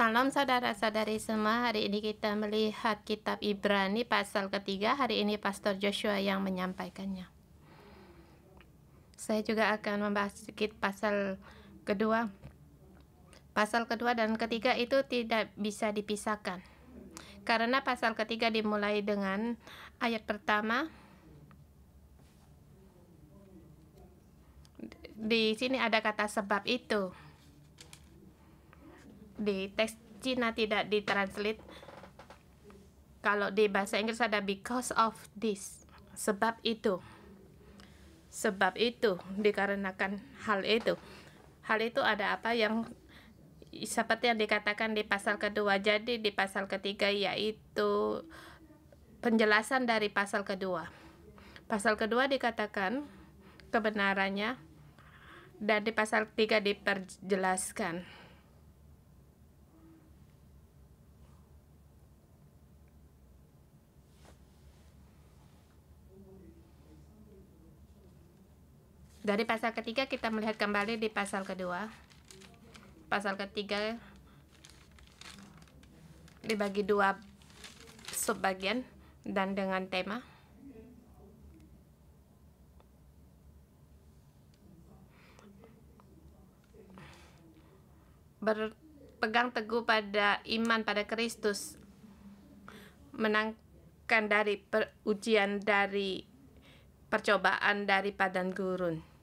Salam saudara-saudari semua, hari ini kita melihat kitab Ibrani pasal ketiga. Hari ini Pastor Joshua yang menyampaikannya. Saya juga akan membahas sedikit pasal kedua. Pasal kedua dan ketiga itu tidak bisa dipisahkan. Karena pasal ketiga dimulai dengan ayat pertama. Di sini ada kata sebab itu. Di teks Cina tidak ditranslate. Kalau di bahasa Inggris ada because of this, sebab itu. Sebab itu, dikarenakan hal itu. Hal itu ada apa yang seperti yang dikatakan di pasal kedua. Jadi di pasal ketiga yaitu penjelasan dari pasal kedua. Pasal kedua dikatakan kebenarannya dan di pasal ketiga diperjelaskan. Dari pasal ketiga kita melihat kembali di pasal kedua. Pasal ketiga dibagi dua subbagian dan dengan tema. Berpegang teguh pada iman pada Kristus, menangkan dari ujian dari percobaan dari padang gurun.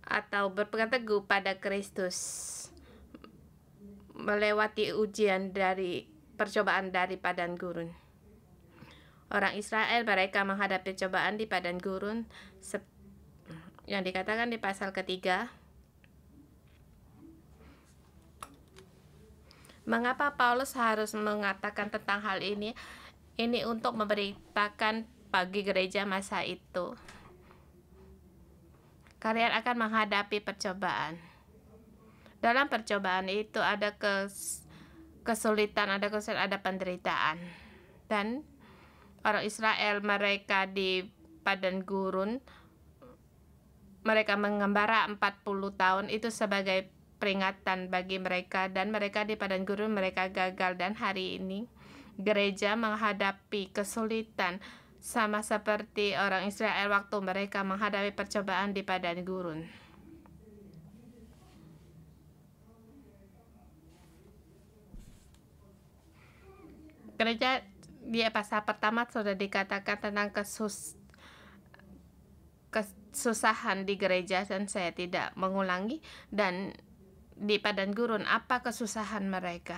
Atau berpegang teguh pada Kristus, melewati ujian dari percobaan dari padang gurun. Orang Israel mereka menghadapi cobaan di padang gurun yang dikatakan di pasal ketiga. Mengapa Paulus harus mengatakan tentang hal ini? Ini untuk memberitakan bagi gereja masa itu. Kalian akan menghadapi percobaan. Dalam percobaan itu ada kesulitan, ada penderitaan. Dan orang Israel mereka di padang gurun, mereka mengembara 40 tahun itu sebagai peringatan bagi mereka, dan mereka di padang gurun mereka gagal. Dan hari ini gereja menghadapi kesulitan sama seperti orang Israel waktu mereka menghadapi percobaan di padang gurun. Gereja di pasal pertama sudah dikatakan tentang kesusahan di gereja, dan saya tidak mengulangi. Dan di padang gurun apa kesusahan mereka?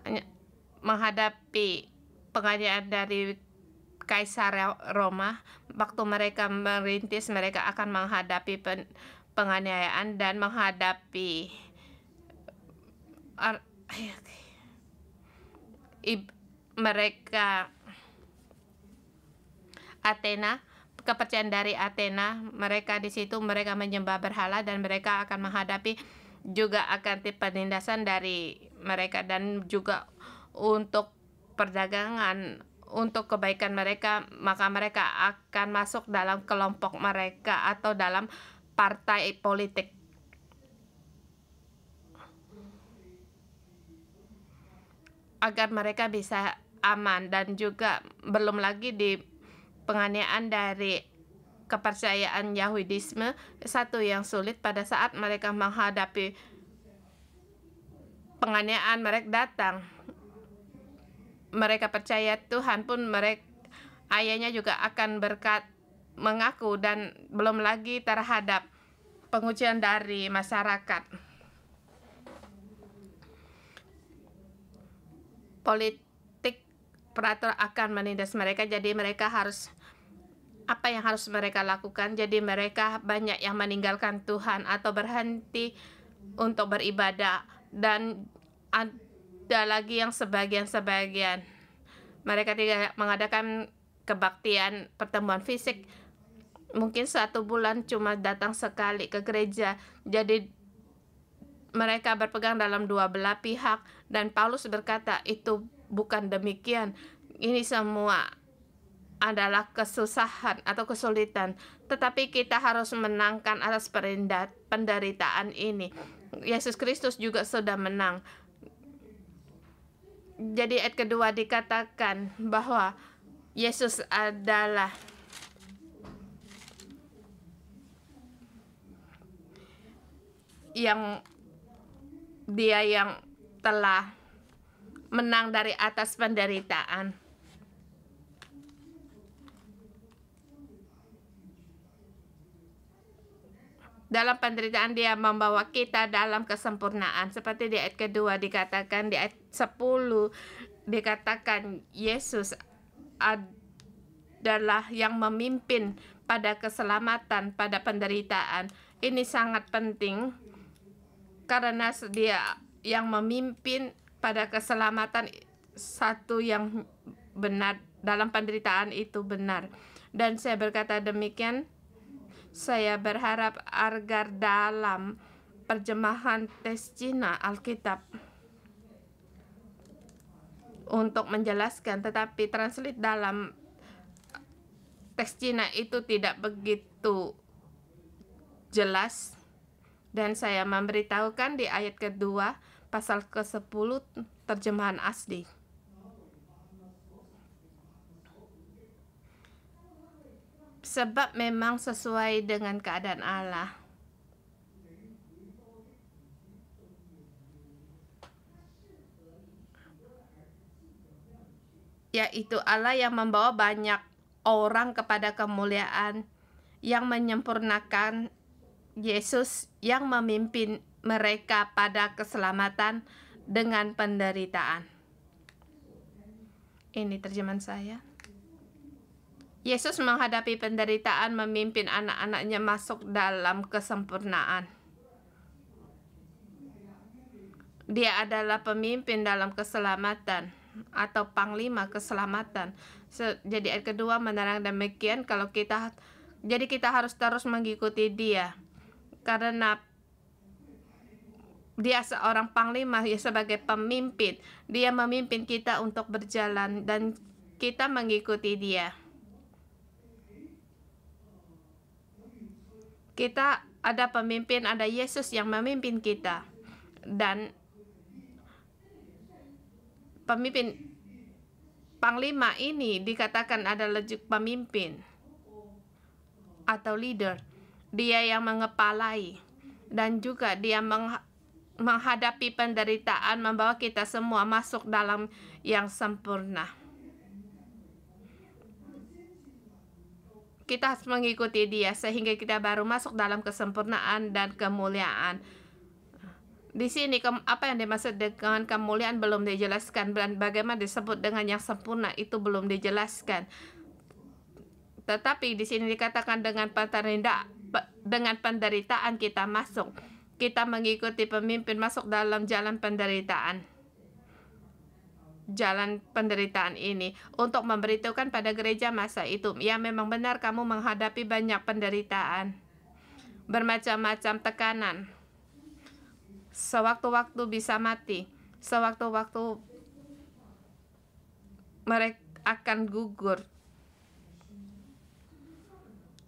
Hanya menghadapi penganiayaan dari Kaisar Roma. Waktu mereka merintis, mereka akan menghadapi penganiayaan dan menghadapi mereka Athena, kepercayaan dari Athena. Mereka di situ mereka menyembah berhala, dan mereka akan menghadapi juga akan penindasan dari mereka, dan juga untuk perdagangan, untuk kebaikan mereka, maka mereka akan masuk dalam kelompok mereka atau dalam partai politik. Agar mereka bisa aman, dan juga belum lagi di penganiayaan dari kepercayaan Yahudisme. Satu yang sulit pada saat mereka menghadapi penganiayaan, mereka datang, mereka percaya Tuhan pun mereka ayahnya juga akan mengaku, dan belum lagi terhadap pengujian dari masyarakat. Politik peraturan akan menindas mereka, jadi mereka harus apa yang harus mereka lakukan. Jadi mereka banyak yang meninggalkan Tuhan atau berhenti untuk beribadah, dan ada lagi yang sebagian mereka tidak mengadakan kebaktian pertemuan fisik. Mungkin 1 bulan cuma datang sekali ke gereja. Jadi mereka berpegang dalam dua belah pihak, dan Paulus berkata itu bukan demikian. Ini semua adalah kesusahan atau kesulitan, tetapi kita harus menangkan atas penderitaan ini. Yesus Kristus juga sudah menang. Jadi ayat kedua dikatakan bahwa Yesus adalah Dia yang telah menang dari atas penderitaan. Dalam penderitaan Dia membawa kita dalam kesempurnaan. Seperti di ayat kedua dikatakan, di ayat 10 dikatakan Yesus adalah yang memimpin pada keselamatan, pada penderitaan. Ini sangat penting karena Dia yang memimpin pada keselamatan, satu yang benar dalam penderitaan itu benar. Dan saya berkata demikian, saya berharap agar dalam terjemahan teks Cina Alkitab untuk menjelaskan, tetapi translate dalam teks Cina itu tidak begitu jelas, dan saya memberitahukan di ayat kedua pasal ke-10 terjemahan asli. Sebab memang sesuai dengan keadaan Allah. Yaitu Allah yang membawa banyak orang kepada kemuliaan, yang menyempurnakan Yesus yang memimpin mereka pada keselamatan dengan penderitaan. Ini terjemahan saya. Yesus menghadapi penderitaan, memimpin anak-anaknya masuk dalam kesempurnaan. Dia adalah pemimpin dalam keselamatan atau panglima keselamatan. Jadi ayat kedua menerang demikian, jadi kita harus terus mengikuti Dia. Karena Dia seorang panglima, ya, sebagai pemimpin. Dia memimpin kita untuk berjalan dan kita mengikuti Dia. Kita ada pemimpin, ada Yesus yang memimpin kita. Dan pemimpin panglima ini dikatakan adalah pemimpin atau leader. Dia yang mengepalai dan juga dia menghadapi penderitaan, membawa kita semua masuk dalam yang sempurna. Kita harus mengikuti Dia sehingga kita baru masuk dalam kesempurnaan dan kemuliaan. Di sini apa yang dimaksud dengan kemuliaan belum dijelaskan, dan bagaimana disebut dengan yang sempurna itu belum dijelaskan. Tetapi di sini dikatakan dengan penderitaan kita masuk. Kita mengikuti pemimpin masuk dalam jalan penderitaan. Jalan penderitaan ini untuk memberitahukan pada gereja masa itu, ya memang benar kamu menghadapi banyak penderitaan, bermacam-macam tekanan, sewaktu-waktu bisa mati, sewaktu-waktu mereka akan gugur.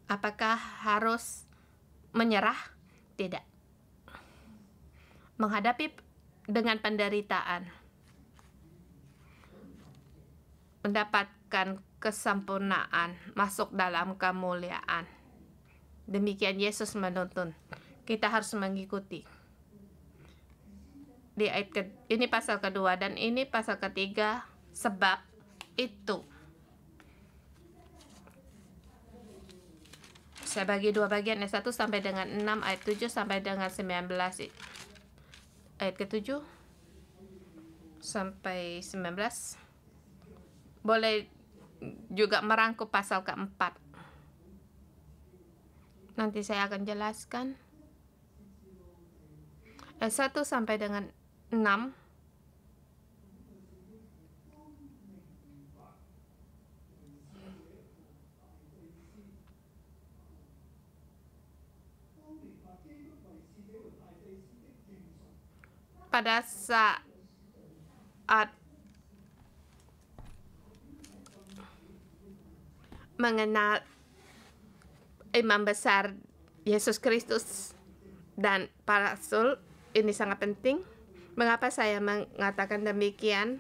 Apakah harus menyerah? Tidak. Menghadapi dengan penderitaan, mendapatkan kesempurnaan, masuk dalam kemuliaan. Demikian Yesus menuntun. Kita harus mengikuti. Di ayat ini pasal kedua dan ini pasal ketiga. Sebab itu, saya bagi dua bagian, ayat 1 sampai dengan 6, ayat 7 sampai dengan 19. Ayat ke-7 sampai 19. Boleh juga merangkum pasal keempat. Nanti saya akan jelaskan. Ayat 1 sampai dengan 6. Pada saat mengenal imam besar Yesus Kristus dan para rasul ini sangat penting. Mengapa saya mengatakan demikian?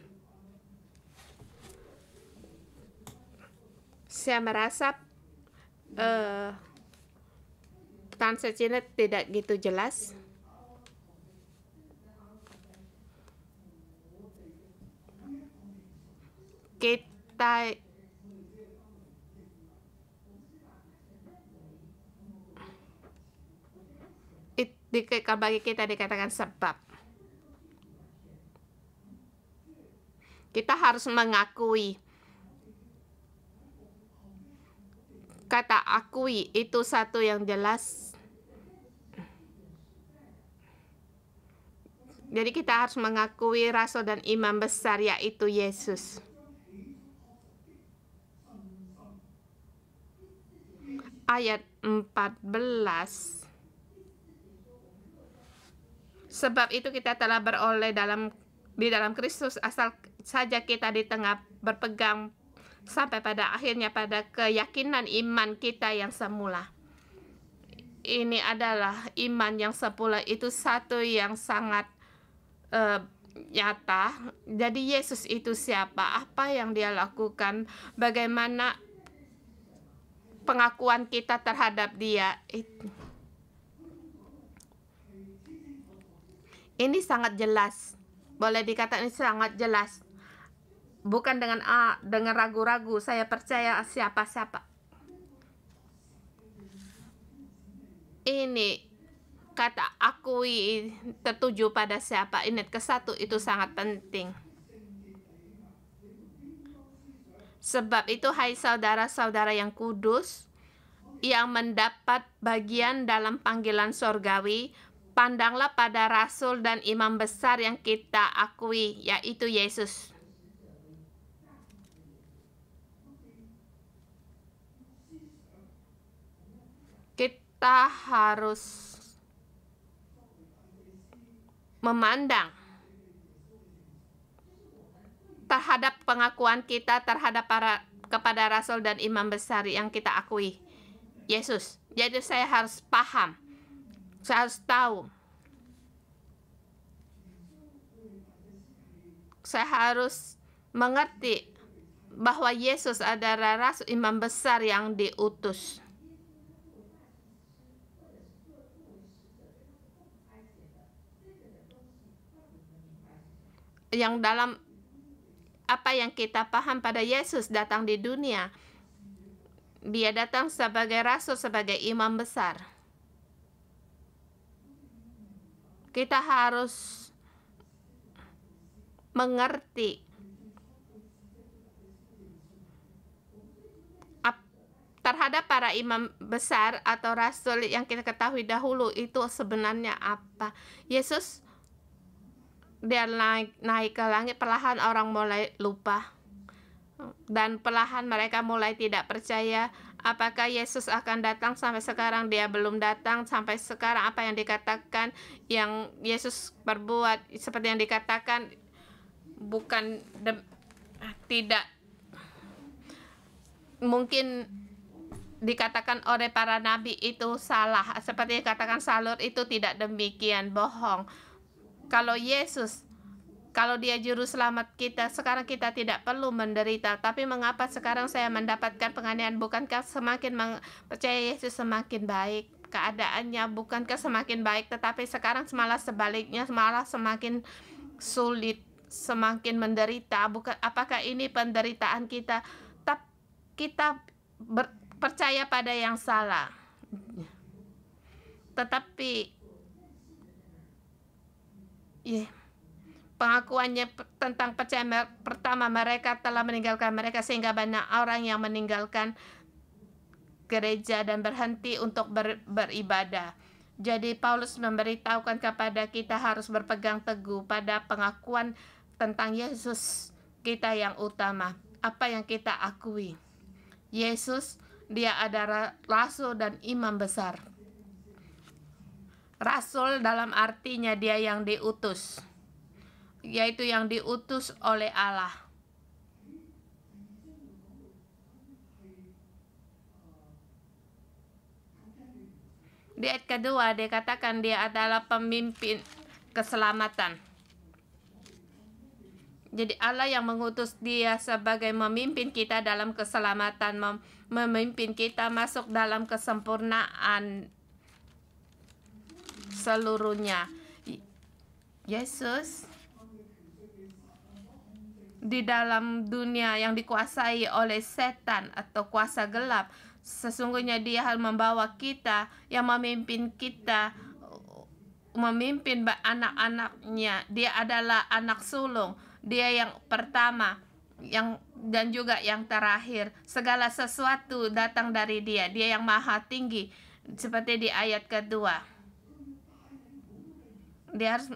Saya merasa translasinya tidak gitu jelas. Kita bagi kita dikatakan sebab. Kita harus mengakui. Kata akui itu satu yang jelas. Jadi kita harus mengakui rasul dan imam besar yaitu Yesus. Ayat 14. Sebab itu kita telah beroleh di dalam Kristus asal saja kita di tengah berpegang sampai pada akhirnya pada keyakinan iman kita yang semula. Ini adalah iman yang semula, itu satu yang sangat nyata. Jadi Yesus itu siapa? Apa yang dia lakukan? Bagaimana pengakuan kita terhadap dia? Ini sangat jelas. Boleh dikatakan ini sangat jelas. Bukan dengan ragu-ragu, saya percaya siapa-siapa. Ini kata akui tertuju pada siapa. Ini ke satu itu sangat penting. Sebab itu hai saudara-saudara yang kudus, yang mendapat bagian dalam panggilan sorgawi, pandanglah pada rasul dan imam besar yang kita akui, yaitu Yesus. Kita harus memandang terhadap pengakuan kita kepada rasul dan imam besar yang kita akui, Yesus. Jadi saya harus paham, saya harus tahu, saya harus mengerti bahwa Yesus adalah rasul imam besar yang diutus. Yang dalam apa yang kita paham pada Yesus datang di dunia, dia datang sebagai rasul, sebagai imam besar. Kita harus mengerti terhadap para imam besar atau rasul yang kita ketahui dahulu itu sebenarnya apa. Yesus dia naik ke langit, perlahan orang mulai lupa dan perlahan mereka mulai tidak percaya. Apakah Yesus akan datang? Sampai sekarang dia belum datang. Sampai sekarang apa yang dikatakan yang Yesus berbuat seperti yang dikatakan bukan tidak mungkin dikatakan oleh para nabi itu salah. Seperti dikatakan Salur itu tidak demikian, bohong. Kalau Yesus, kalau dia juru selamat kita, sekarang kita tidak perlu menderita. Tapi mengapa sekarang saya mendapatkan penganiayaan? Bukankah semakin percaya Yesus semakin baik keadaannya? Bukankah semakin baik? Tetapi sekarang malah sebaliknya, malah semakin sulit, semakin menderita. Apakah ini penderitaan kita? Kita percaya pada yang salah. Tetapi pengakuannya tentang percaya pertama, mereka telah meninggalkan mereka, sehingga banyak orang yang meninggalkan gereja dan berhenti untuk beribadah. Jadi Paulus memberitahukan kepada kita harus berpegang teguh pada pengakuan tentang Yesus kita yang utama. Apa yang kita akui? Yesus, dia adalah rasul dan imam besar. Rasul dalam artinya dia yang diutus, yaitu yang diutus oleh Allah. Di ayat kedua dia katakan dia adalah pemimpin keselamatan. Jadi Allah yang mengutus dia sebagai memimpin kita dalam keselamatan, memimpin kita masuk dalam kesempurnaan seluruhnya. Yesus di dalam dunia yang dikuasai oleh setan atau kuasa gelap, sesungguhnya dia harus membawa kita, yang memimpin kita, memimpin anak-anaknya. Dia adalah anak sulung, dia yang pertama, dan juga yang terakhir. Segala sesuatu datang dari dia. Dia yang maha tinggi, seperti di ayat kedua. Dia harus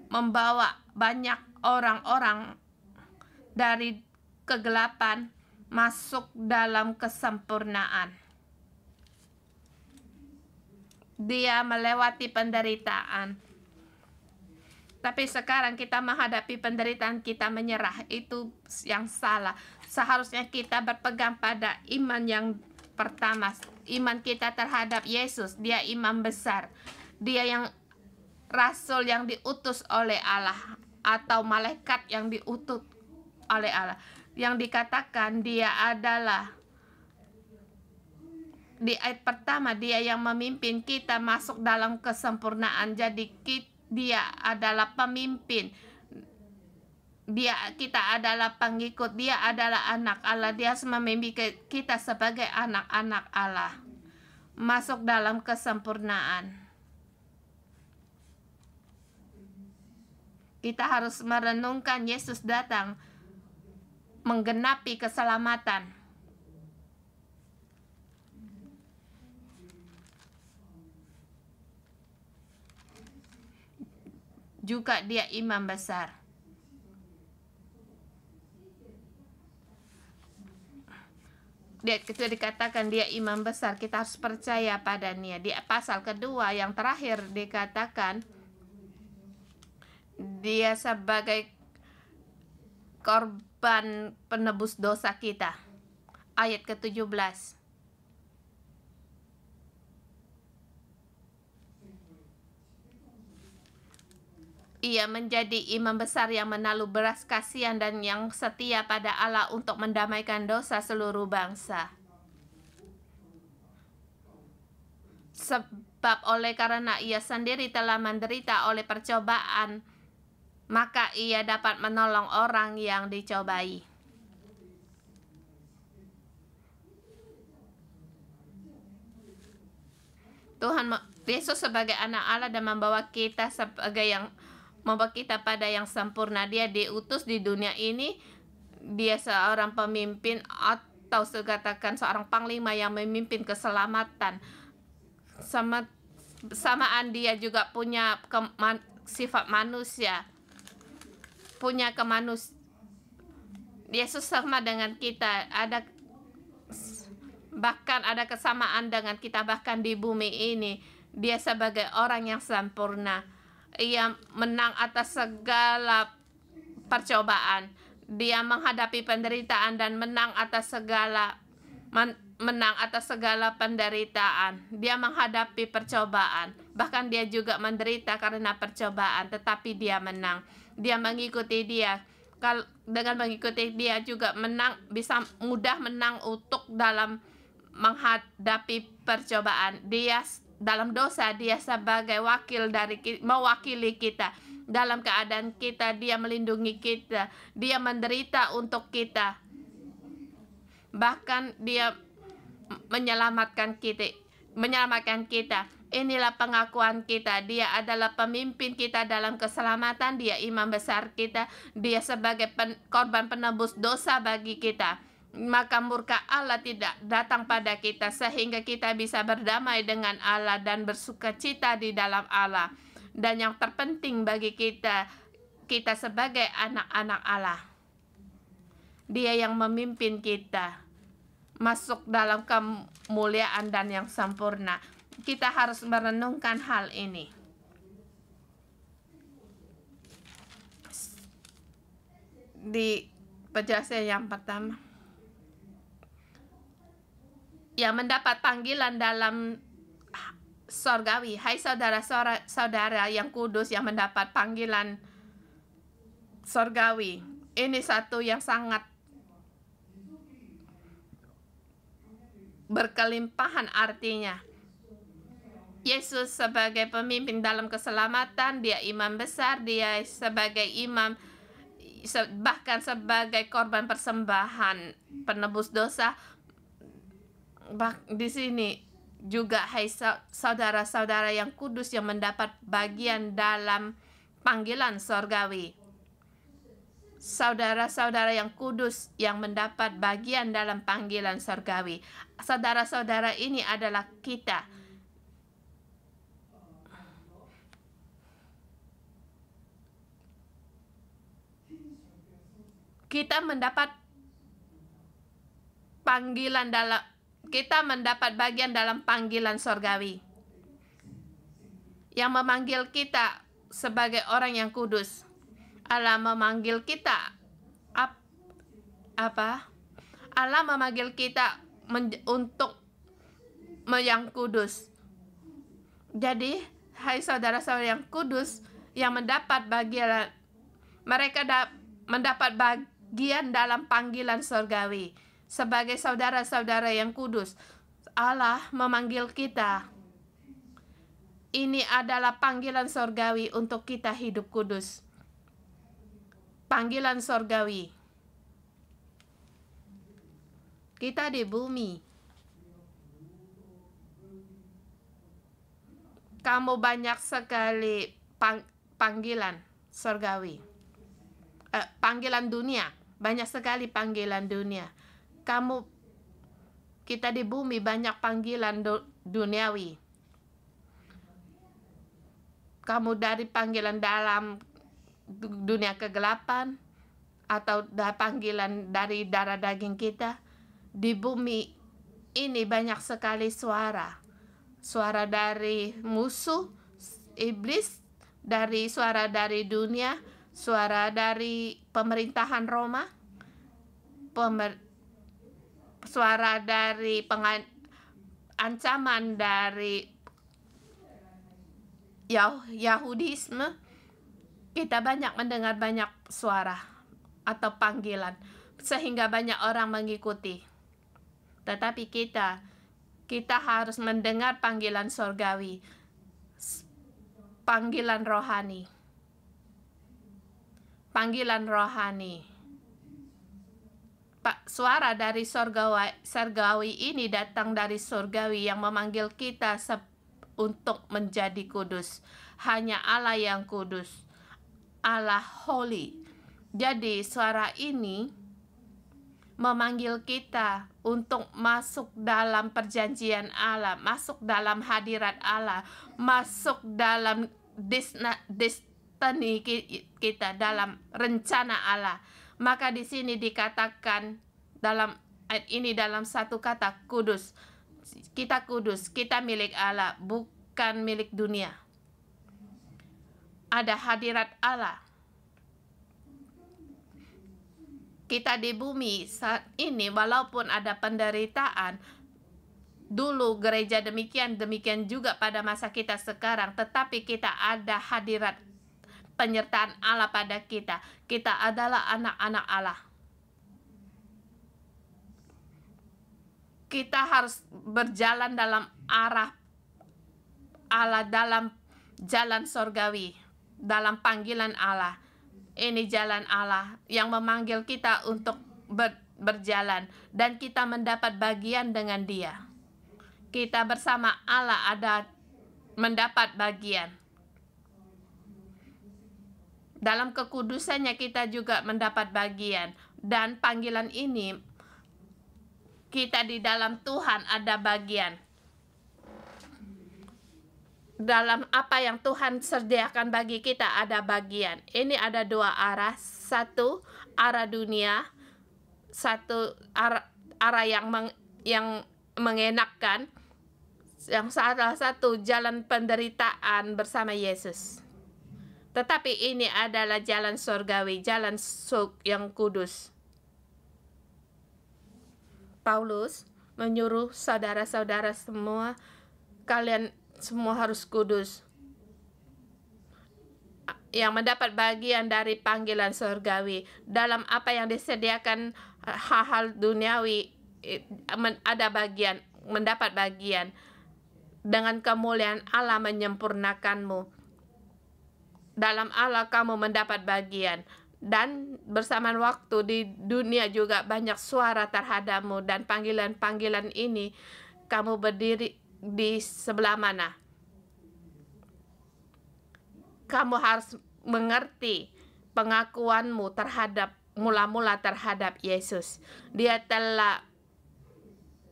membawa banyak orang-orang dari kegelapan masuk dalam kesempurnaan. Dia melewati penderitaan. Tapi sekarang kita menghadapi penderitaan, kita menyerah. Itu yang salah. Seharusnya kita berpegang pada iman yang pertama. Iman kita terhadap Yesus. Dia imam besar. Dia yang rasul yang diutus oleh Allah, atau malaikat yang diutus oleh Allah. Yang dikatakan dia adalah, di ayat pertama, dia yang memimpin kita masuk dalam kesempurnaan. Jadi dia adalah pemimpin, kita adalah pengikut, dia adalah anak Allah. Dia harus memimpin kita sebagai anak-anak Allah masuk dalam kesempurnaan. Kita harus merenungkan Yesus datang menggenapi keselamatan. Juga dia imam besar. Dia ketika dikatakan dia imam besar, kita harus percaya padanya. Di pasal kedua yang terakhir dikatakan dia sebagai korban penebus dosa kita. Ayat ke-17. Ia menjadi imam besar yang menaruh belas kasihan dan yang setia pada Allah untuk mendamaikan dosa seluruh bangsa. Sebab oleh karena ia sendiri telah menderita oleh percobaan, maka ia dapat menolong orang yang dicobai. Tuhan Yesus sebagai anak Allah dan membawa kita pada yang sempurna. Dia diutus di dunia ini. Dia seorang pemimpin, atau dikatakan seorang panglima yang memimpin keselamatan. Samaan dia juga punya sifat manusia, punya Yesus sama dengan kita, bahkan ada kesamaan dengan kita. Bahkan di bumi ini dia sebagai orang yang sempurna. Ia menang atas segala percobaan. Dia menghadapi penderitaan dan menang atas segala penderitaan. Dia menghadapi percobaan. Bahkan dia juga menderita karena percobaan, tetapi dia menang. Dia mengikuti dia. Dengan mengikuti dia juga bisa mudah menang untuk dalam menghadapi percobaan. Dia dalam dosa, dia sebagai mewakili kita. Dalam keadaan kita, dia melindungi kita. Dia menderita untuk kita. Bahkan dia menyelamatkan kita. Inilah pengakuan kita. Dia adalah pemimpin kita dalam keselamatan. Dia imam besar kita. Dia sebagai korban penebus dosa bagi kita. Maka murka Allah tidak datang pada kita, sehingga kita bisa berdamai dengan Allah dan bersukacita di dalam Allah. Dan yang terpenting bagi kita sebagai anak-anak Allah, dia yang memimpin kita masuk dalam kemuliaan dan yang sempurna. Kita harus merenungkan hal ini. Di penjelasan yang pertama, yang mendapat panggilan dalam sorgawi. Hai saudara-saudara yang kudus yang mendapat panggilan sorgawi. Ini satu yang sangat berkelimpahan artinya. Yesus sebagai pemimpin dalam keselamatan, dia imam besar, dia sebagai imam, bahkan sebagai korban persembahan penebus dosa. Di sini juga, hai saudara-saudara yang kudus yang mendapat bagian dalam panggilan sorgawi. Saudara-saudara yang kudus yang mendapat bagian dalam panggilan sorgawi. Saudara-saudara ini adalah kita. Kita mendapat bagian dalam panggilan sorgawi yang memanggil kita sebagai orang yang kudus. Allah memanggil kita apa? Allah memanggil kita untuk yang kudus. Jadi, hai saudara-saudara yang kudus yang mendapat bagian, mereka mendapat bagian dalam panggilan sorgawi. Sebagai saudara-saudara yang kudus, Allah memanggil kita. Ini adalah panggilan sorgawi untuk kita hidup kudus. Panggilan sorgawi. Kita di bumi. Kamu banyak sekali panggilan sorgawi. Panggilan dunia. Banyak sekali panggilan dunia. Kita di bumi banyak panggilan duniawi. Kamu dari panggilan dalam dunia kegelapan, atau panggilan dari darah daging kita. Di bumi ini banyak sekali suara. Suara dari musuh, iblis, suara dari dunia, suara dari pemerintahan Roma, suara dari ancaman dari Yahudisme. Kita banyak mendengar banyak suara atau panggilan, sehingga banyak orang mengikuti. Tetapi kita harus mendengar panggilan sorgawi, panggilan rohani. Panggilan rohani. Suara dari sorgawi ini datang dari sorgawi yang memanggil kita untuk menjadi kudus. Hanya Allah yang kudus, Allah holy. Jadi suara ini memanggil kita untuk masuk dalam perjanjian Allah, masuk dalam hadirat Allah, masuk dalam destiny kita, dalam rencana Allah. Maka di sini dikatakan dalam ayat ini dalam satu kata, kudus. Kita kudus, kita milik Allah, bukan milik dunia. Ada hadirat Allah. Kita di bumi saat ini, walaupun ada penderitaan, dulu gereja demikian juga pada masa kita sekarang, tetapi kita ada hadirat penyertaan Allah pada kita. Kita adalah anak-anak Allah. Kita harus berjalan dalam arah Allah, dalam jalan sorgawi, dalam panggilan Allah. Ini jalan Allah yang memanggil kita untuk berjalan, dan kita mendapat bagian dengan Dia. Kita bersama Allah mendapat bagian. Dalam kekudusannya kita juga mendapat bagian, dan panggilan ini kita di dalam Tuhan ada bagian. Dalam apa yang Tuhan sediakan bagi kita ada bagian. Ini ada dua arah. Satu arah dunia, satu arah yang mengenakkan. Yang salah satu jalan penderitaan bersama Yesus. Tetapi ini adalah jalan surgawi, jalan yang kudus. Paulus menyuruh saudara-saudara semua, kalian semua harus kudus, yang mendapat bagian dari panggilan surgawi. Dalam apa yang disediakan hal-hal duniawi, ada bagian, mendapat bagian. Dengan kemuliaan Allah menyempurnakanmu. Dalam Allah kamu mendapat bagian. Dan bersamaan waktu di dunia juga banyak suara terhadapmu, dan panggilan-panggilan ini kamu berdiri di sebelah mana. Kamu harus mengerti pengakuanmu terhadap mula-mula terhadap Yesus. Dia telah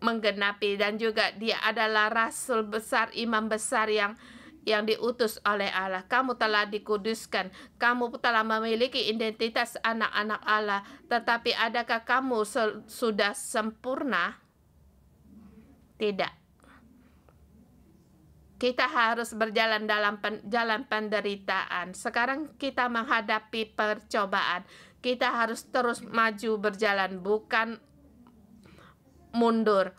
menggenapi, dan juga dia adalah rasul besar, imam besar yang diutus oleh Allah. Kamu telah dikuduskan. Kamu telah memiliki identitas anak-anak Allah. Tetapi adakah kamu sudah sempurna? Tidak. Kita harus berjalan dalam jalan penderitaan. Sekarang kita menghadapi percobaan. Kita harus terus maju berjalan, bukan mundur.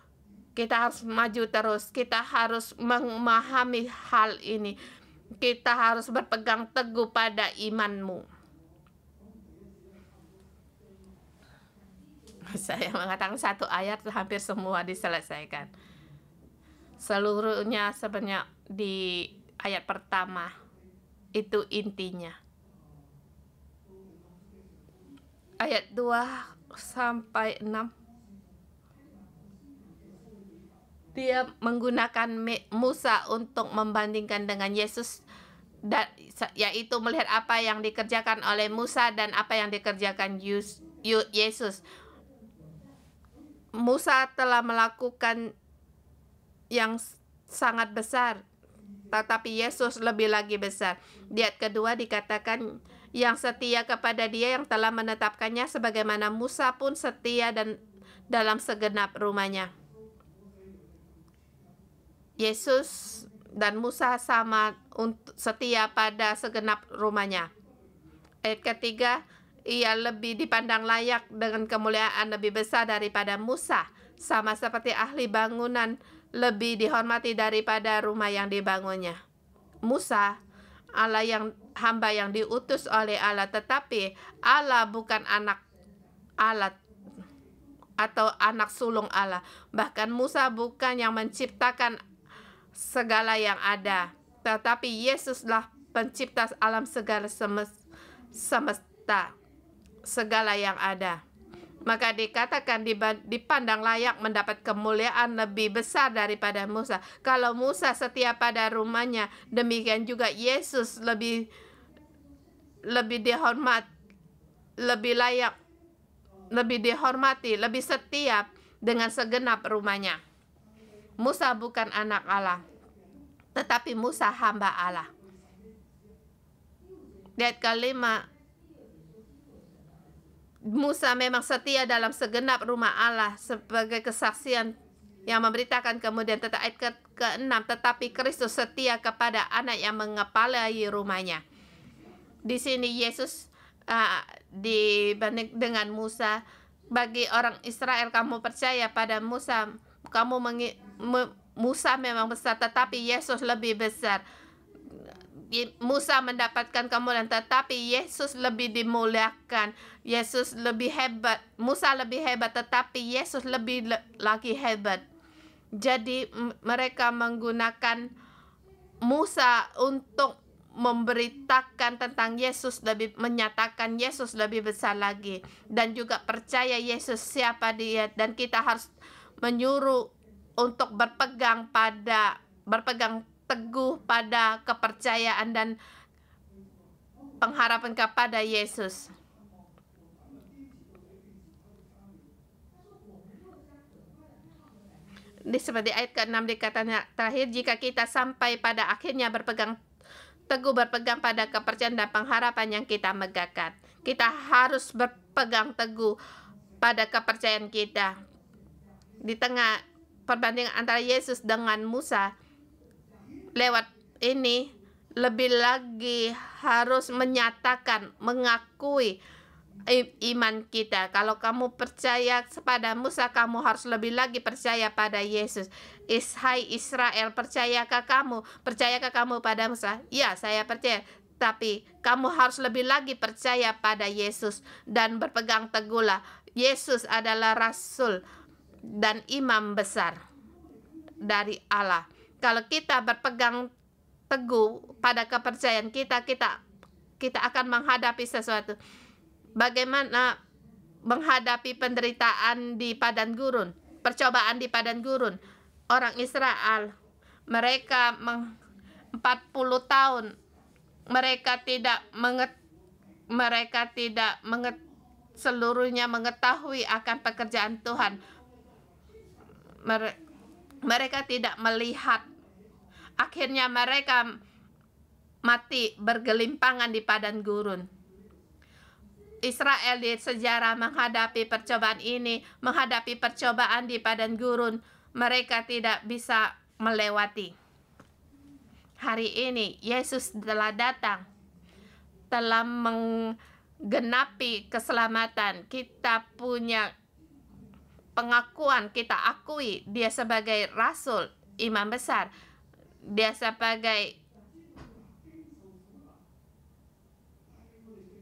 Kita harus maju terus. Kita harus memahami hal ini. Kita harus berpegang teguh pada imanmu. Saya mengatakan satu ayat hampir semua diselesaikan. Seluruhnya sebenarnya di ayat pertama. Itu intinya. Ayat 2 sampai 6. Dia menggunakan Musa untuk membandingkan dengan Yesus, yaitu melihat apa yang dikerjakan oleh Musa dan apa yang dikerjakan Yesus. Musa telah melakukan yang sangat besar, tetapi Yesus lebih lagi besar. Di ayat kedua dikatakan, yang setia kepada dia yang telah menetapkannya, sebagaimana Musa pun setia dan dalam segenap rumahnya. Yesus dan Musa sama untuk setia pada segenap rumahnya. Ayat ketiga, ia lebih dipandang layak dengan kemuliaan lebih besar daripada Musa, sama seperti ahli bangunan lebih dihormati daripada rumah yang dibangunnya. Musa, Allah yang hamba yang diutus oleh Allah, tetapi Allah bukan anak Allah atau anak sulung Allah. Bahkan Musa bukan yang menciptakan segala yang ada, tetapi Yesuslah pencipta alam segala semesta, segala yang ada. Maka dikatakan dipandang layak mendapat kemuliaan lebih besar daripada Musa. Kalau Musa setia pada rumahnya, demikian juga Yesus lebih dihormat, lebih layak, lebih dihormati, lebih setia dengan segenap rumahnya. Musa bukan anak Allah, tetapi Musa hamba Allah. Di ayat kelima, Musa memang setia dalam segenap rumah Allah sebagai kesaksian yang memberitakan kemudian. Ayat ke-6, tetapi Kristus setia kepada anak yang mengepalai rumahnya. Di sini Yesus dibanding dengan Musa. Bagi orang Israel, kamu percaya pada Musa, Musa memang besar, tetapi Yesus lebih besar. Musa mendapatkan kemuliaan, tetapi Yesus lebih dimuliakan. Yesus lebih hebat. Musa lebih hebat, tetapi Yesus lebih lagi hebat. Jadi mereka menggunakan Musa untuk memberitakan tentang Yesus, lebih menyatakan Yesus lebih besar lagi, dan juga percaya Yesus siapa dia. Dan kita harus menyuruh untuk berpegang teguh pada kepercayaan dan pengharapan kepada Yesus. Seperti ayat ke-6 dikatakan terakhir, jika kita sampai pada akhirnya berpegang pada kepercayaan dan pengharapan yang kita megahkan. Kita harus berpegang teguh pada kepercayaan kita. Di tengah perbandingan antara Yesus dengan Musa, lewat ini lebih lagi harus menyatakan, mengakui iman kita. Kalau kamu percaya kepada Musa, kamu harus lebih lagi percaya pada Yesus. Hai Israel, percayakah kamu? Percayakah kamu pada Musa? Ya, saya percaya. Tapi kamu harus lebih lagi percaya pada Yesus dan berpegang teguhlah. Yesus adalah rasul dan imam besar dari Allah. Kalau kita berpegang teguh pada kepercayaan kita, kita akan menghadapi sesuatu. Bagaimana menghadapi penderitaan di padang gurun, percobaan di padang gurun. Orang Israel, mereka 40 tahun, mereka tidak seluruhnya mengetahui akan pekerjaan Tuhan. Mereka tidak melihat. Akhirnya mereka mati bergelimpangan di padang gurun. Israel di sejarah menghadapi percobaan ini, menghadapi percobaan di padang gurun, mereka tidak bisa melewati. Hari ini Yesus telah datang, telah menggenapi keselamatan. Kita punya pengakuan, kita akui dia sebagai rasul, imam besar, dia sebagai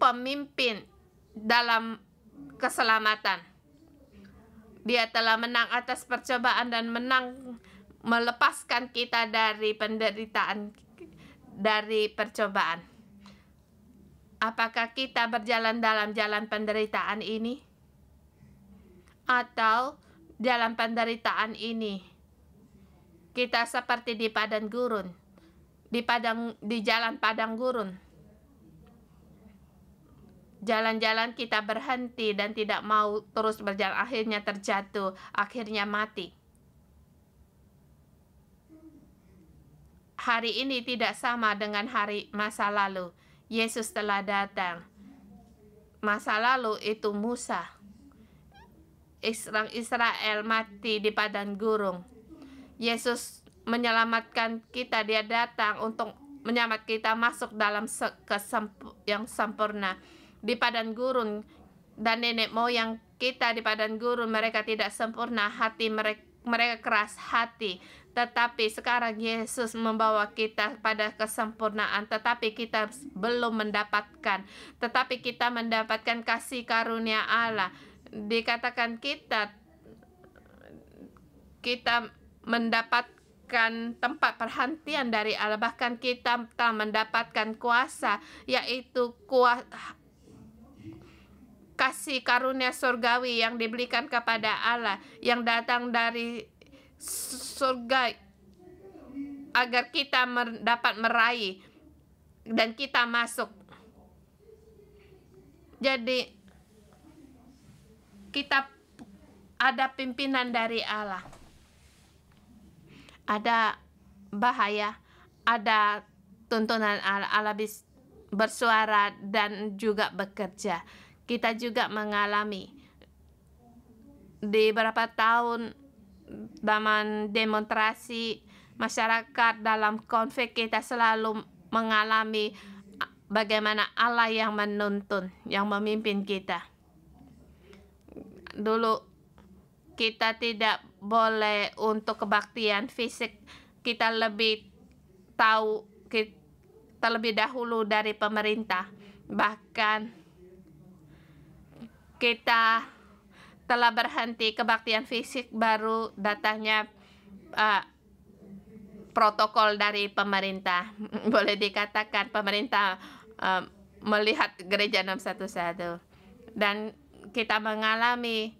pemimpin dalam keselamatan. Dia telah menang atas percobaan dan menang melepaskan kita dari penderitaan, dari percobaan. Apakah kita berjalan dalam jalan penderitaan ini? Atau dalam penderitaan ini kita seperti di padang gurun, di jalan padang gurun. Jalan-jalan kita berhenti dan tidak mau terus berjalan, akhirnya terjatuh, akhirnya mati. Hari ini tidak sama dengan hari masa lalu. Yesus telah datang. Masa lalu itu Musa. Orang Israel mati di padang gurun. Yesus menyelamatkan kita, dia datang untuk menyelamatkan kita masuk dalam yang sempurna. Di padang gurun dan nenek moyang kita di padang gurun, mereka tidak sempurna, hati mereka keras hati. Tetapi sekarang Yesus membawa kita pada kesempurnaan, tetapi kita belum mendapatkan. Tetapi kita mendapatkan kasih karunia Allah. Dikatakan kita mendapatkan tempat perhentian dari Allah. Bahkan kita telah mendapatkan kuasa, yaitu kasih karunia surgawi yang diberikan kepada Allah, yang datang dari surga, agar kita dapat meraih dan kita masuk. Jadi kita ada pimpinan dari Allah. Ada bahaya, ada tuntunan Allah. Allah bersuara dan juga bekerja. Kita juga mengalami di beberapa tahun zaman demonstrasi masyarakat dalam konflik, kita selalu mengalami bagaimana Allah yang menuntun, yang memimpin kita. Dulu kita tidak boleh untuk kebaktian fisik, kita lebih tahu, kita lebih dahulu dari pemerintah. Bahkan kita telah berhenti kebaktian fisik, baru datangnya protokol dari pemerintah. Boleh dikatakan pemerintah melihat gereja 611. Dan kita mengalami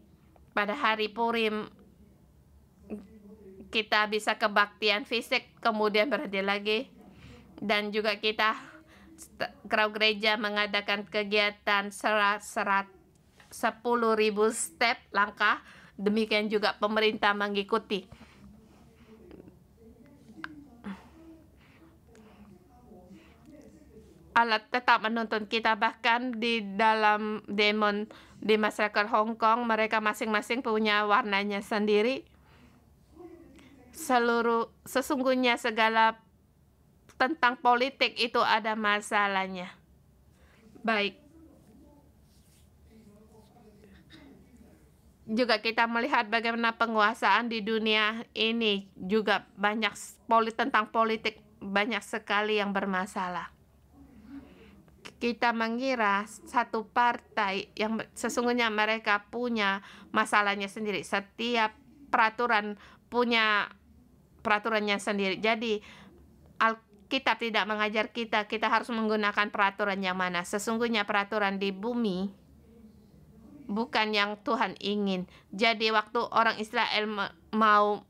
pada hari Purim, kita bisa kebaktian fisik, kemudian berhenti lagi. Dan juga kita gereja mengadakan kegiatan 10.000 step langkah, demikian juga pemerintah mengikuti. Allah tetap menuntun kita, bahkan di dalam demon di masyarakat Hong Kong, mereka masing-masing punya warnanya sendiri. Sesungguhnya segala tentang politik itu ada masalahnya. Baik. juga kita melihat bagaimana penguasaan di dunia ini juga banyak tentang politik banyak sekali yang bermasalah. Kita mengira satu partai yang sesungguhnya mereka punya masalahnya sendiri. Setiap peraturan punya peraturannya sendiri. Jadi Alkitab tidak mengajar kita harus menggunakan peraturan yang mana. Sesungguhnya peraturan di bumi bukan yang Tuhan ingin. Jadi waktu orang Israel mau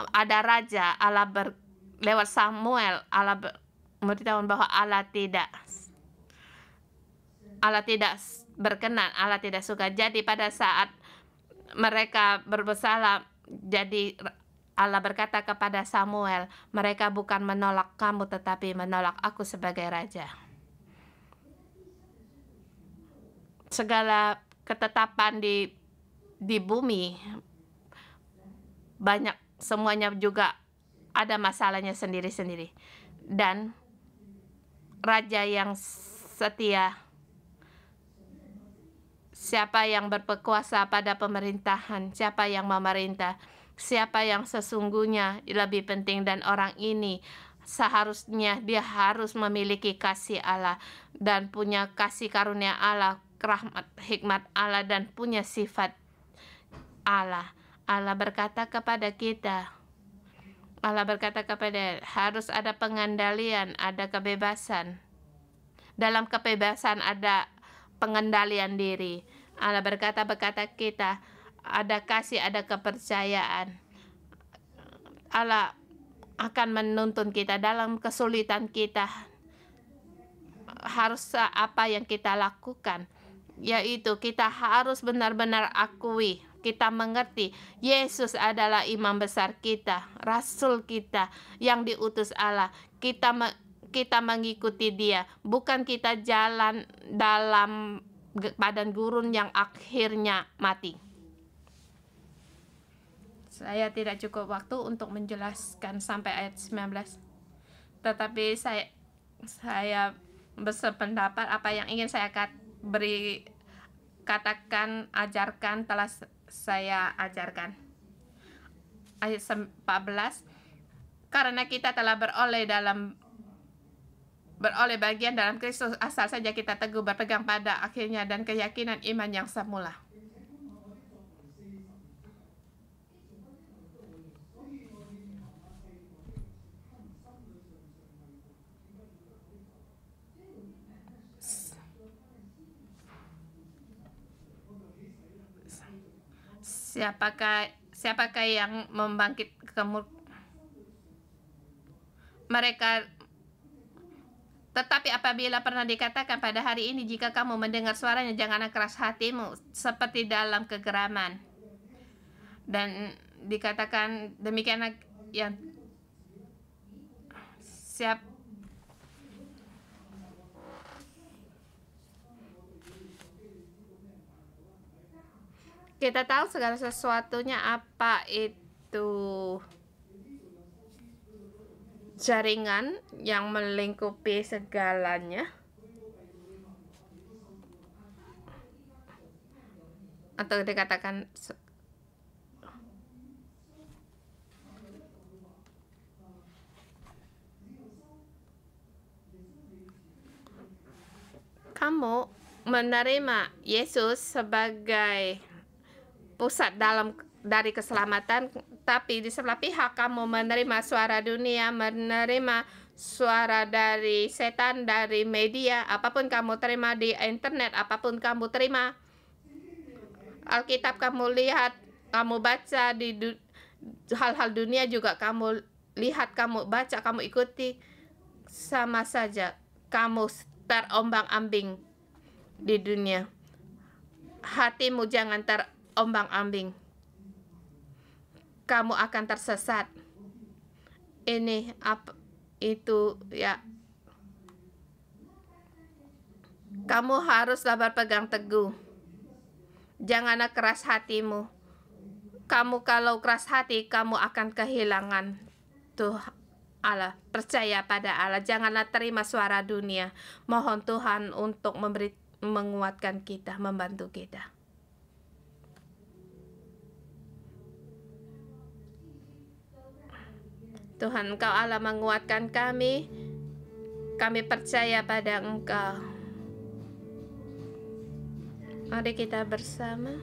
ada raja, lewat Samuel, Allah memberitahu bahwa Allah tidak berkenan, Allah tidak suka. Jadi pada saat mereka bersalah, jadi Allah berkata kepada Samuel, mereka bukan menolak kamu tetapi menolak aku sebagai raja. Segala ketetapan di bumi banyak, semuanya juga ada masalahnya sendiri-sendiri. Dan raja yang setia, siapa yang berkuasa pada pemerintahan, siapa yang memerintah, siapa yang sesungguhnya lebih penting. Dan orang ini seharusnya dia harus memiliki kasih Allah dan punya kasih karunia Allah, rahmat hikmat Allah, dan punya sifat Allah. Allah berkata kepada kita, harus ada pengendalian, ada kebebasan. Dalam kebebasan ada pengendalian diri. Allah berkata kita, ada kasih, ada kepercayaan. Allah akan menuntun kita dalam kesulitan kita. Harus apa yang kita lakukan, yaitu kita harus benar-benar akui, kita mengerti Yesus adalah imam besar kita, rasul kita yang diutus Allah. Kita mengikuti dia, bukan kita jalan dalam badan gurun yang akhirnya mati. Saya tidak cukup waktu untuk menjelaskan sampai ayat 19. Tetapi saya bersependapat apa yang ingin saya katakan, ajarkan, telah saya ajarkan. Ayat 14. Karena kita telah beroleh bagian dalam Kristus, asal saja kita teguh berpegang pada akhirnya dan keyakinan iman yang semula. Siapakah yang membangkit mereka? Tetapi apabila pernah dikatakan pada hari ini, jika kamu mendengar suaranya, janganlah keras hatimu seperti dalam kegeraman. Dan dikatakan demikian yang kita tahu segala sesuatunya apa itu jaringan yang melingkupi segalanya, atau dikatakan kamu menerima Yesus sebagai pusat dari keselamatan, tapi di sebelah pihak kamu menerima suara dunia, menerima suara dari setan, dari media, apapun kamu terima di internet, apapun kamu terima, Alkitab kamu lihat, kamu baca di hal-hal dunia juga kamu lihat, kamu baca, kamu ikuti, sama saja kamu terombang-ambing di dunia. Hatimu jangan terombang-ambing, kamu akan tersesat. Ini apa itu ya, kamu haruslah berpegang teguh, janganlah keras hatimu. Kamu kalau keras hati, kamu akan kehilangan Tuhan Allah. Percaya pada Allah, janganlah terima suara dunia. Mohon Tuhan untuk menguatkan kita, membantu kita. Tuhan, Engkau Allah menguatkan kami percaya pada Engkau. Mari kita bersama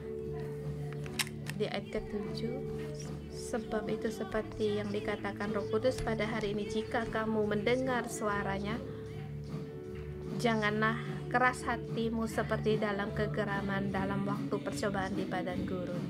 di ayat ke-7. Sebab itu seperti yang dikatakan Roh Kudus pada hari ini, jika kamu mendengar suaranya, janganlah keras hatimu seperti dalam kegeraman dalam waktu percobaan di padang gurun.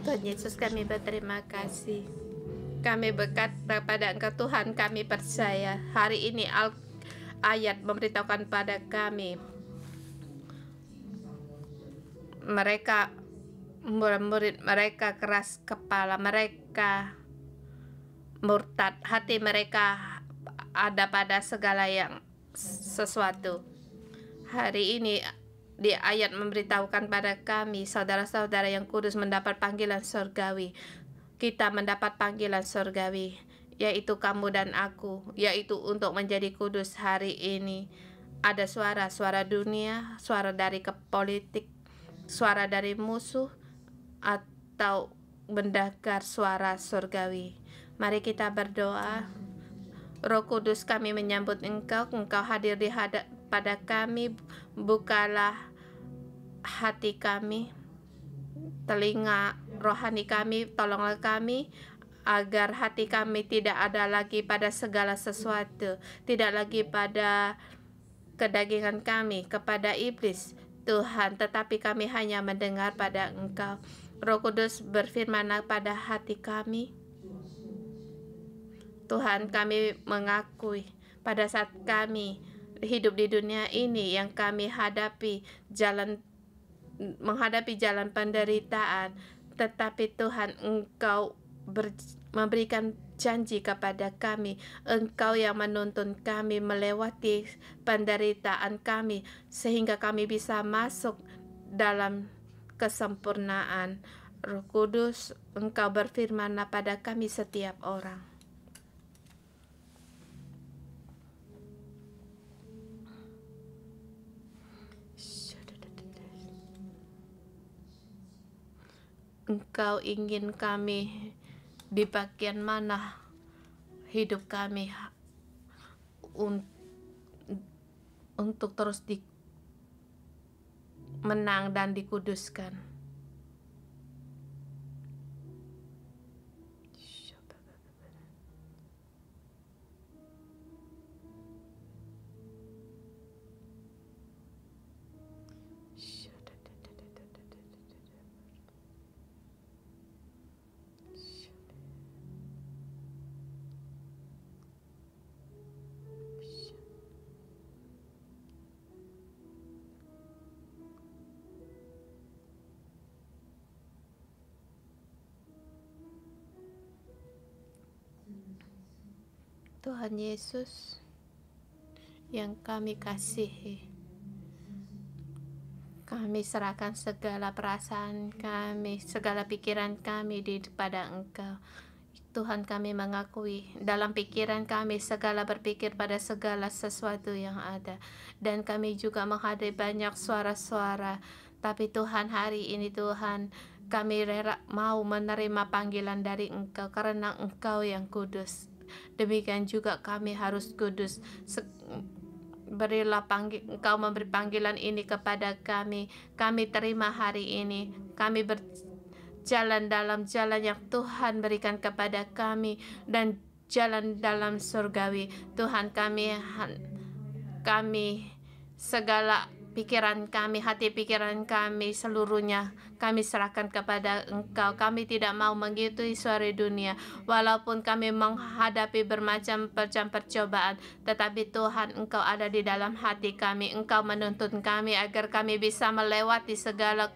Tuhan Yesus, kami berterima kasih. Kami berkata pada Engkau, Tuhan, kami percaya hari ini ayat memberitahukan pada kami, mereka murid mereka keras kepala, mereka murtad, hati mereka ada pada segala yang sesuatu. Hari ini di ayat memberitahukan pada kami, saudara-saudara yang kudus mendapat panggilan surgawi. Kita mendapat panggilan surgawi, yaitu kamu dan aku, yaitu untuk menjadi kudus hari ini. Ada suara dunia, suara dari politik, suara dari musuh, atau mendengar suara surgawi. Mari kita berdoa. Roh Kudus, kami menyambut Engkau hadir pada kami, bukalah hati kami, telinga rohani kami, tolonglah kami agar hati kami tidak ada lagi pada segala sesuatu, tidak lagi pada kedagingan kami, kepada iblis, Tuhan, tetapi kami hanya mendengar pada Engkau. Roh Kudus, berfirmanlah pada hati kami. Tuhan, kami mengakui pada saat kami hidup di dunia ini yang kami menghadapi jalan penderitaan, tetapi Tuhan, Engkau memberikan janji kepada kami. Engkau yang menuntun kami melewati penderitaan kami, sehingga kami bisa masuk dalam kesempurnaan. Roh Kudus, Engkau berfirman pada kami setiap orang. Engkau ingin kami di bagian mana hidup kami untuk terus menang dan dikuduskan. Tuhan Yesus yang kami kasihi, kami serahkan segala perasaan kami, segala pikiran kami pada Engkau. Tuhan, kami mengakui dalam pikiran kami segala berpikir pada segala sesuatu yang ada, dan kami juga menghadapi banyak suara-suara. Tapi Tuhan, hari ini Tuhan, kami mau menerima panggilan dari Engkau karena Engkau yang kudus. Demikian juga kami harus kudus. Berilah Engkau memberi panggilan ini kepada kami. Kami terima hari ini. Kami berjalan dalam jalan yang Tuhan berikan kepada kami, dan jalan dalam surgawi. Tuhan, kami segala pikiran kami, hati pikiran kami seluruhnya kami serahkan kepada Engkau. Kami tidak mau mengikuti suara dunia, walaupun kami menghadapi bermacam-macam percobaan, tetapi Tuhan, Engkau ada di dalam hati kami. Engkau menuntun kami agar kami bisa melewati segala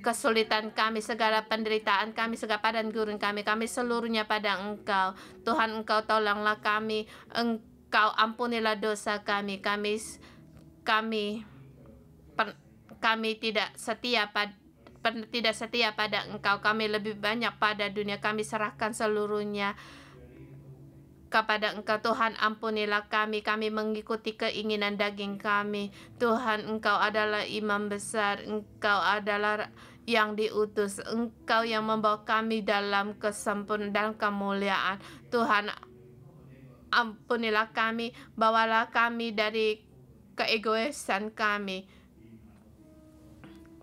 kesulitan kami, segala penderitaan kami, segala padan gurun kami seluruhnya pada Engkau. Tuhan, Engkau tolonglah kami, Engkau ampunilah dosa kami. Kami tidak setia pada Engkau. Kami lebih banyak pada dunia. Kami serahkan seluruhnya kepada Engkau. Tuhan, ampunilah kami. Kami mengikuti keinginan daging kami. Tuhan, Engkau adalah imam besar. Engkau adalah yang diutus. Engkau yang membawa kami dalam kesempurnaan, dalam kemuliaan. Tuhan, ampunilah kami. Bawalah kami dari keegoisan kami.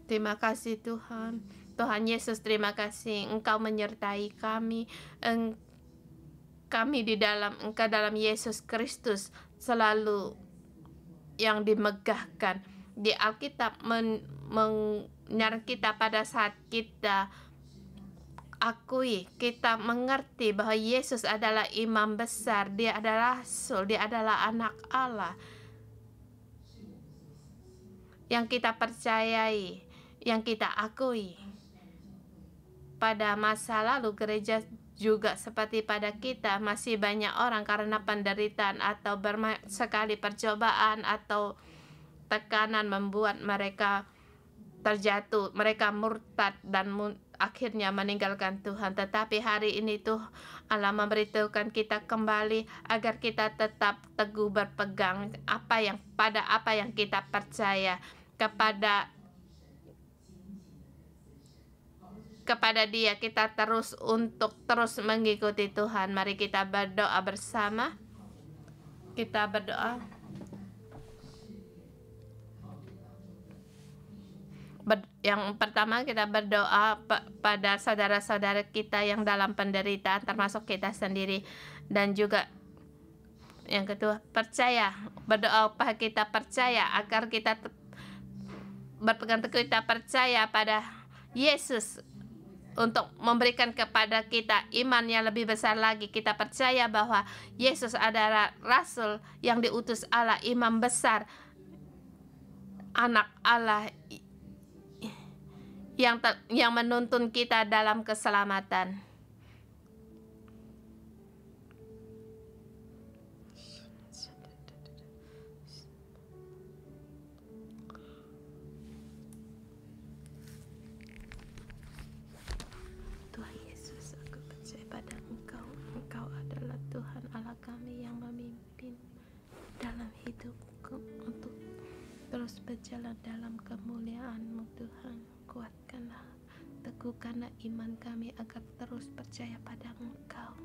Terima kasih Tuhan. Tuhan Yesus, terima kasih Engkau menyertai kami. Kami di dalam Engkau, dalam Yesus Kristus selalu yang dimegahkan. Di Alkitab menyarankan kita pada saat kita akui, kita mengerti bahwa Yesus adalah imam besar, Dia adalah Rasul, Dia adalah anak Allah yang kita percayai, yang kita akui. Pada masa lalu gereja juga seperti pada kita, masih banyak orang karena penderitaan atau sekali percobaan atau tekanan membuat mereka terjatuh, mereka murtad dan akhirnya meninggalkan Tuhan. Tetapi hari ini tuh Allah memberitahukan kita kembali agar kita tetap teguh berpegang pada apa yang kita percaya, kepada Dia. Kita terus mengikuti Tuhan. Mari kita berdoa bersama. Kita berdoa. Yang pertama, kita berdoa pada saudara-saudara kita yang dalam penderitaan, termasuk kita sendiri. Dan juga yang kedua, berdoa supaya kita percaya, agar kita berpegang teguh, kita percaya pada Yesus untuk memberikan kepada kita iman yang lebih besar lagi. Kita percaya bahwa Yesus adalah Rasul yang diutus Allah, imam besar, anak Allah yang menuntun kita dalam keselamatan. berjalan dalam kemuliaan-Mu Tuhan. Kuatkanlah, teguhkanlah iman kami agar terus percaya pada Engkau,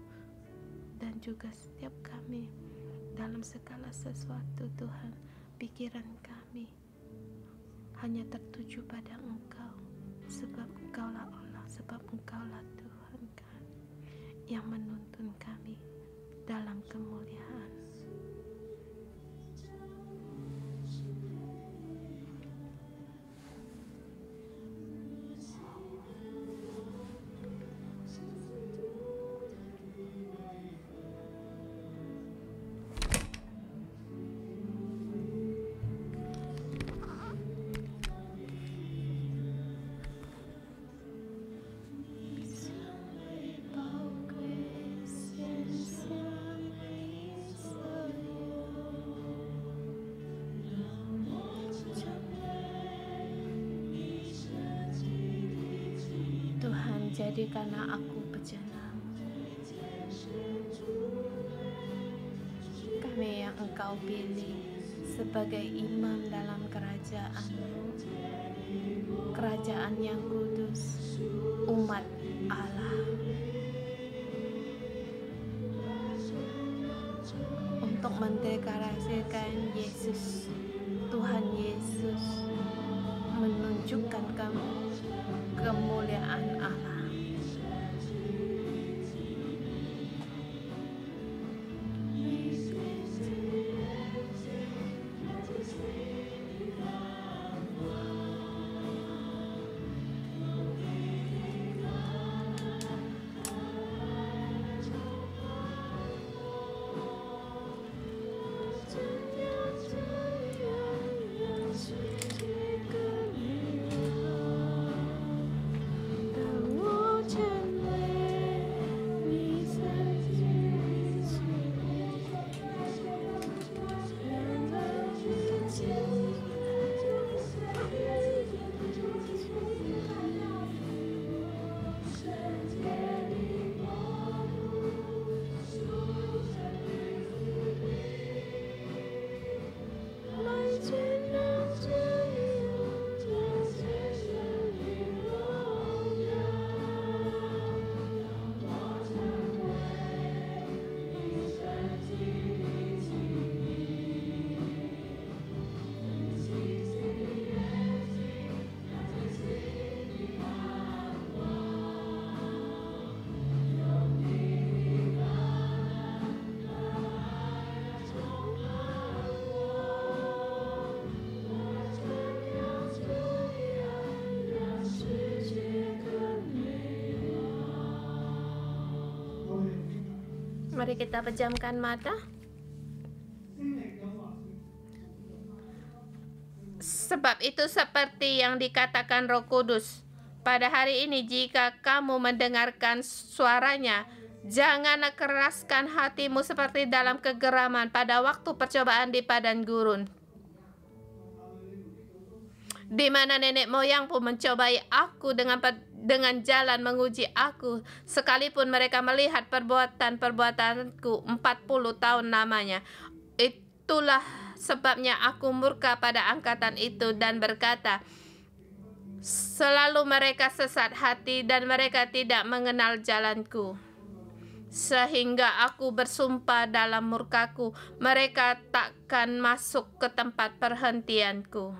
dan juga setiap kami dalam segala sesuatu Tuhan, pikiran kami hanya tertuju pada Engkau, sebab Engkaulah Allah, sebab Engkaulah Tuhan kami yang menuntun kami dalam kemuliaan. Jadikanlah aku bejana-Mu, kami yang Engkau pilih sebagai imam dalam kerajaan-Mu, kerajaan yang kudus, umat Allah, untuk mendeklarasikan Yesus, Tuhan Yesus, menunjukkan kemuliaan Allah. Mari kita pejamkan mata. Sebab itu seperti yang dikatakan Roh Kudus, pada hari ini jika kamu mendengarkan suaranya, janganlah keraskan hatimu seperti dalam kegeraman pada waktu percobaan di padang gurun, di mana nenek moyangku mencobai aku dengan jalan menguji aku, sekalipun mereka melihat perbuatanku 40 tahun lamanya. Itulah sebabnya aku murka pada angkatan itu dan berkata, selalu mereka sesat hati dan mereka tidak mengenal jalanku. Sehingga aku bersumpah dalam murkaku, mereka takkan masuk ke tempat perhentianku.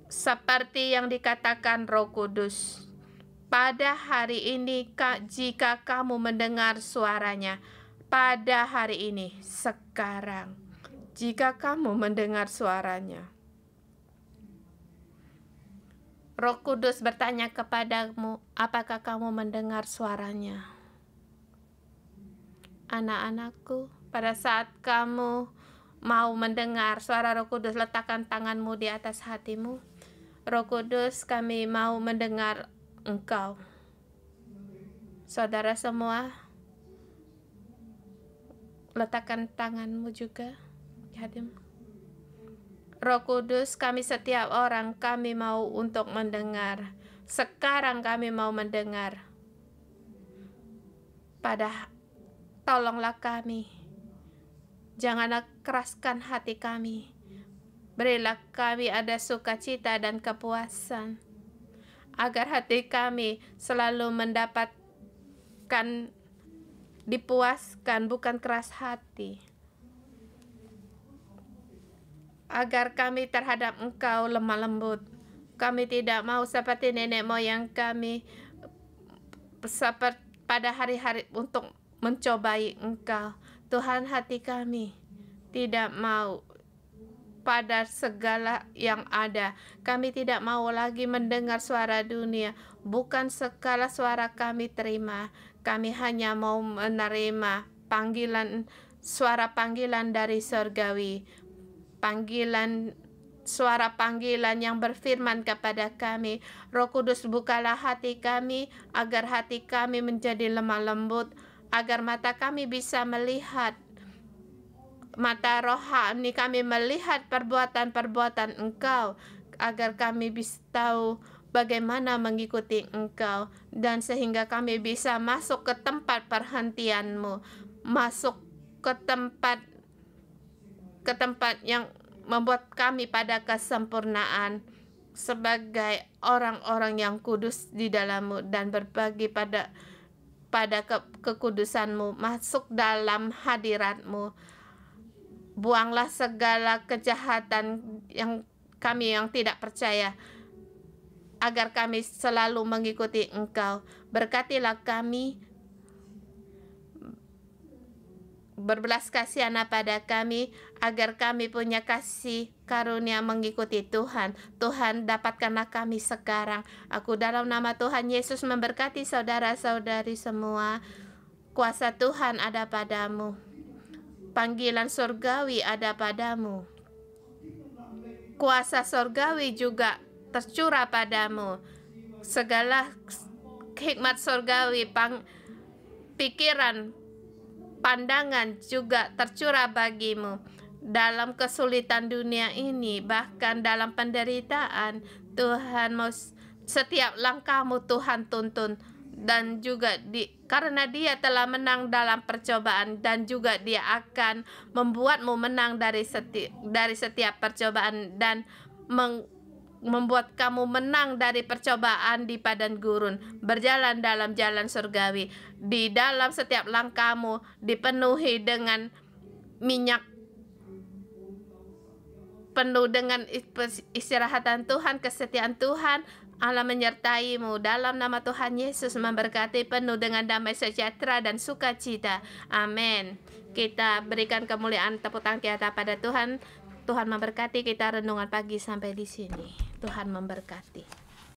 Seperti yang dikatakan Roh Kudus, pada hari ini jika kamu mendengar suaranya, pada hari ini, sekarang, jika kamu mendengar suaranya. Roh Kudus bertanya kepadamu, apakah kamu mendengar suaranya? Anak-anakku, pada saat kamu mau mendengar suara Roh Kudus, letakkan tanganmu di atas hatimu. Roh Kudus, kami mau mendengar Engkau. Saudara semua, letakkan tanganmu juga di hatimu. Roh Kudus, kami setiap orang, kami mau untuk mendengar. Sekarang kami mau mendengar. Tolonglah kami. Janganlah keraskan hati kami. Berilah kami ada sukacita dan kepuasan, agar hati kami selalu mendapatkan dipuaskan, bukan keras hati. Agar kami terhadap Engkau lemah lembut. Kami tidak mau seperti nenek moyang kami seperti pada hari-hari untuk mencobai Engkau. Tuhan, hati kami tidak mau pada segala yang ada. Kami tidak mau lagi mendengar suara dunia. Bukan segala suara kami terima. Kami hanya mau menerima panggilan, suara panggilan dari surgawi. Suara panggilan yang berfirman kepada kami, Roh Kudus, bukalah hati kami, agar hati kami menjadi lemah lembut, agar mata kami bisa melihat, mata rohani kami melihat perbuatan-perbuatan Engkau, agar kami bisa tahu bagaimana mengikuti Engkau, dan sehingga kami bisa masuk ke tempat perhentian-Mu, masuk ke tempat yang membuat kami pada kesempurnaan sebagai orang-orang yang kudus di dalam-Mu, dan berbagi pada kekudusan-Mu, masuk dalam hadirat-Mu. Buanglah segala kejahatan yang tidak percaya, agar kami selalu mengikuti Engkau. Berkatilah kami, berbelas kasihan pada kami, agar kami punya kasih karunia mengikuti Tuhan. Tuhan, dapatkanlah kami sekarang. Aku dalam nama Tuhan Yesus memberkati saudara-saudari semua. Kuasa Tuhan ada padamu. Panggilan surgawi ada padamu. Kuasa surgawi juga tercurah padamu. Segala hikmat surgawi, pikiran, pandangan juga tercurah bagimu. Dalam kesulitan dunia ini, bahkan dalam penderitaan, Tuhan mau setiap langkahmu Tuhan tuntun. Dan juga karena Dia telah menang dalam percobaan, dan juga Dia akan membuatmu menang dari setiap percobaan, dan membuat kamu menang dari percobaan di padang gurun, berjalan dalam jalan surgawi. Di dalam setiap langkahmu dipenuhi dengan minyak, penuh dengan istirahatan Tuhan, kesetiaan Tuhan. Allah menyertai-Mu. Dalam nama Tuhan Yesus memberkati, penuh dengan damai sejahtera dan sukacita. Amin. Kita berikan kemuliaan, tepuk tangan kita pada Tuhan. Tuhan memberkati kita renungan pagi sampai di sini. Tuhan memberkati.